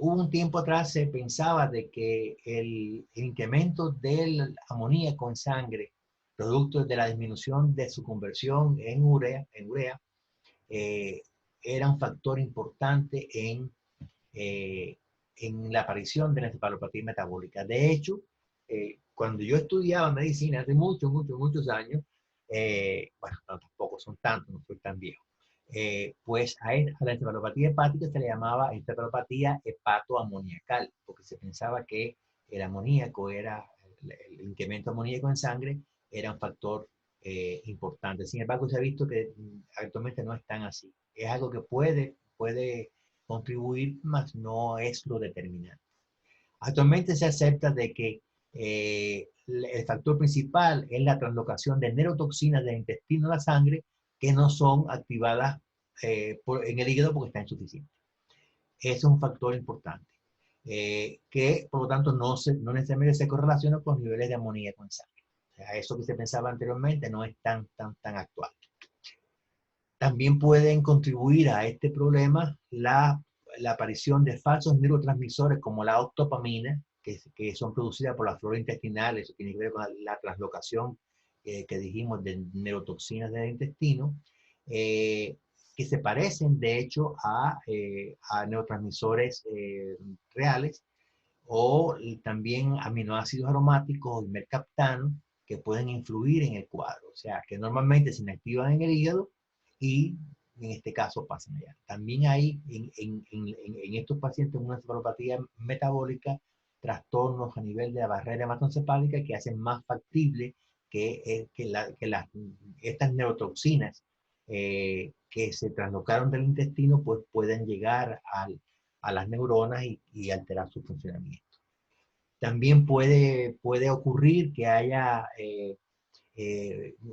Hubo un tiempo atrás se pensaba de que el incremento del amoníaco en sangre, producto de la disminución de su conversión en urea era un factor importante en la aparición de la encefalopatía metabólica. De hecho, cuando yo estudiaba medicina hace muchos años, bueno, no, tampoco son tantos, no soy tan viejo, pues a la encefalopatía hepática se le llamaba encefalopatía hepatoamoniacal, porque se pensaba que el amoníaco el incremento amoníaco en sangre era un factor importante. Sin embargo, se ha visto que actualmente no es tan así. Es algo que puede contribuir, mas no es lo determinante. Actualmente se acepta de que el factor principal es la translocación de neurotoxinas del intestino a la sangre que no son activadas en el hígado porque está insuficiente. Ese es un factor importante, que por lo tanto no necesariamente se correlaciona con los niveles de amoníaco en sangre. O sea, eso que se pensaba anteriormente no es tan actual. También pueden contribuir a este problema la aparición de falsos neurotransmisores como la octopamina, que son producidas por la flora intestinal. Eso tiene que ver con la translocación que dijimos de neurotoxinas del intestino, que se parecen de hecho a neurotransmisores reales, o también aminoácidos aromáticos y mercaptano que pueden influir en el cuadro, o sea, que normalmente se inactivan en el hígado y en este caso pasan allá. También hay en estos pacientes con una encefalopatía metabólica trastornos a nivel de la barrera hematoencefálica que hacen más factible estas neurotoxinas que se traslocaron del intestino pues pueden llegar a las neuronas y alterar su funcionamiento. También puede ocurrir que haya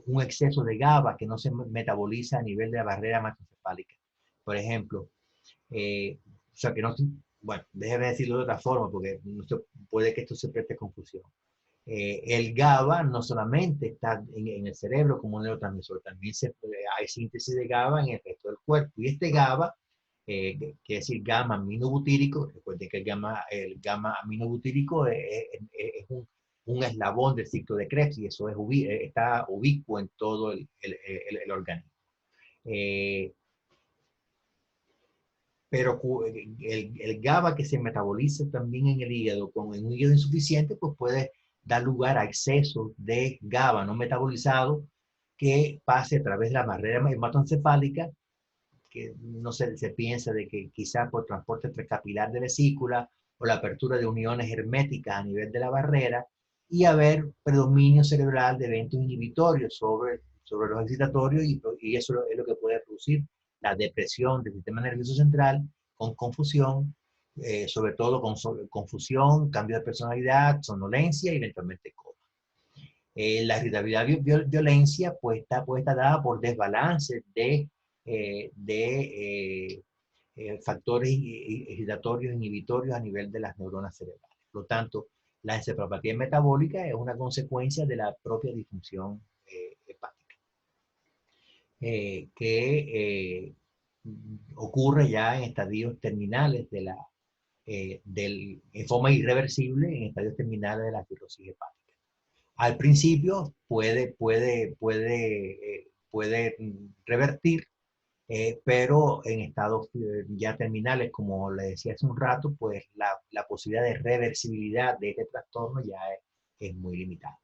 un exceso de GABA que no se metaboliza a nivel de la barrera hematoencefálica. Por ejemplo, o sea que no, bueno, déjeme decirlo de otra forma porque puede que esto se preste confusión. El GABA no solamente está en el cerebro como un neurotransmisor, también hay síntesis de GABA en el resto del cuerpo. Y este GABA, quiere decir gamma aminobutírico, recuerden que el gamma aminobutírico es un eslabón del ciclo de Krebs y eso está ubicuo en todo el organismo. Pero el GABA que se metaboliza también en el hígado, en un hígado insuficiente, pues puede dar lugar a exceso de GABA no metabolizado que pase a través de la barrera hematoencefálica, que no se piensa de que quizás por transporte extracapilar de vesícula o la apertura de uniones herméticas a nivel de la barrera, y haber predominio cerebral de eventos inhibitorios sobre los excitatorios, y eso es lo que puede producir la depresión del sistema nervioso central con confusión, sobre todo con confusión, cambio de personalidad, somnolencia y eventualmente coma. La irritabilidad violencia puede estar dada por desbalance de factores excitatorios inhibitorios a nivel de las neuronas cerebrales. Por lo tanto, la encefalopatía metabólica es una consecuencia de la propia disfunción hepática, que ocurre ya en estadios terminales en forma irreversible, en estadios terminales de la cirrosis hepática. Al principio puede revertir, pero en estados ya terminales, como le decía hace un rato, pues la posibilidad de reversibilidad de este trastorno ya es muy limitada.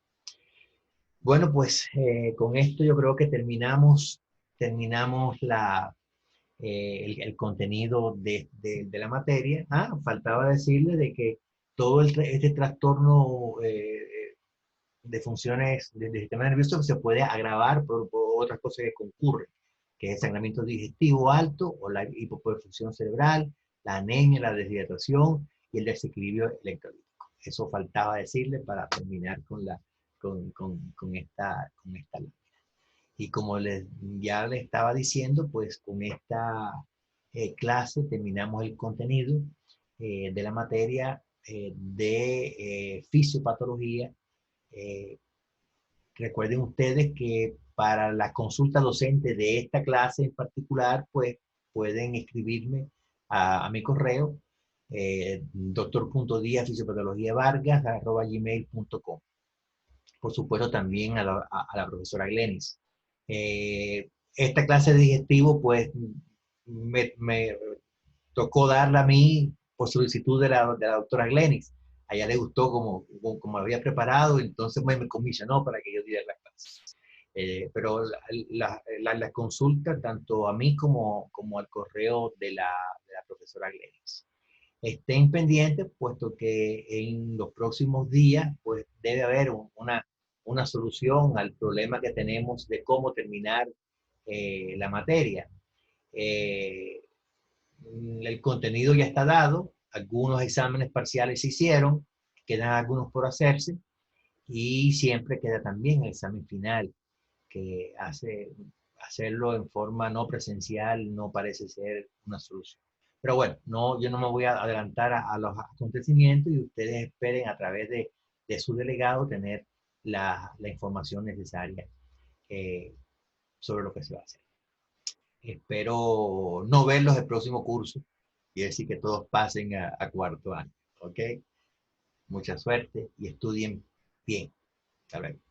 Bueno, pues con esto yo creo que terminamos el contenido de la materia. Faltaba decirle de que todo este trastorno de funciones del sistema nervioso se puede agravar por otras cosas que concurren, que es el sangramiento digestivo alto o la hipoperfusión cerebral, la anemia, la deshidratación y el desequilibrio electrolítico. Eso faltaba decirle para terminar con esta lámina. Y como ya les estaba diciendo, pues con esta clase terminamos el contenido de la materia de fisiopatología. Recuerden ustedes que para la consulta docente de esta clase en particular, pues pueden escribirme a mi correo, doctor.diazfisiopatologiavargas@gmail.com. Por supuesto, también a la profesora Glenis. Esta clase de digestivo, pues, me tocó darla a mí por solicitud de la doctora Glenis. A ella le gustó como lo había preparado, entonces me comisionó para que yo diera la clase. Pero la consulta, tanto a mí como al correo de la profesora Glenis. Estén pendientes, puesto que en los próximos días pues, debe haber una solución al problema que tenemos de cómo terminar la materia. El contenido ya está dado, algunos exámenes parciales se hicieron, quedan algunos por hacerse, y siempre queda también el examen final, que hacerlo en forma no presencial no parece ser una solución. Pero bueno, yo no me voy a adelantar a los acontecimientos, y ustedes esperen a través de su delegado tener la información necesaria sobre lo que se va a hacer. Espero no verlos el próximo curso y decir que todos pasen a cuarto año. ¿Ok? mucha suerte y estudien bien. Hasta luego.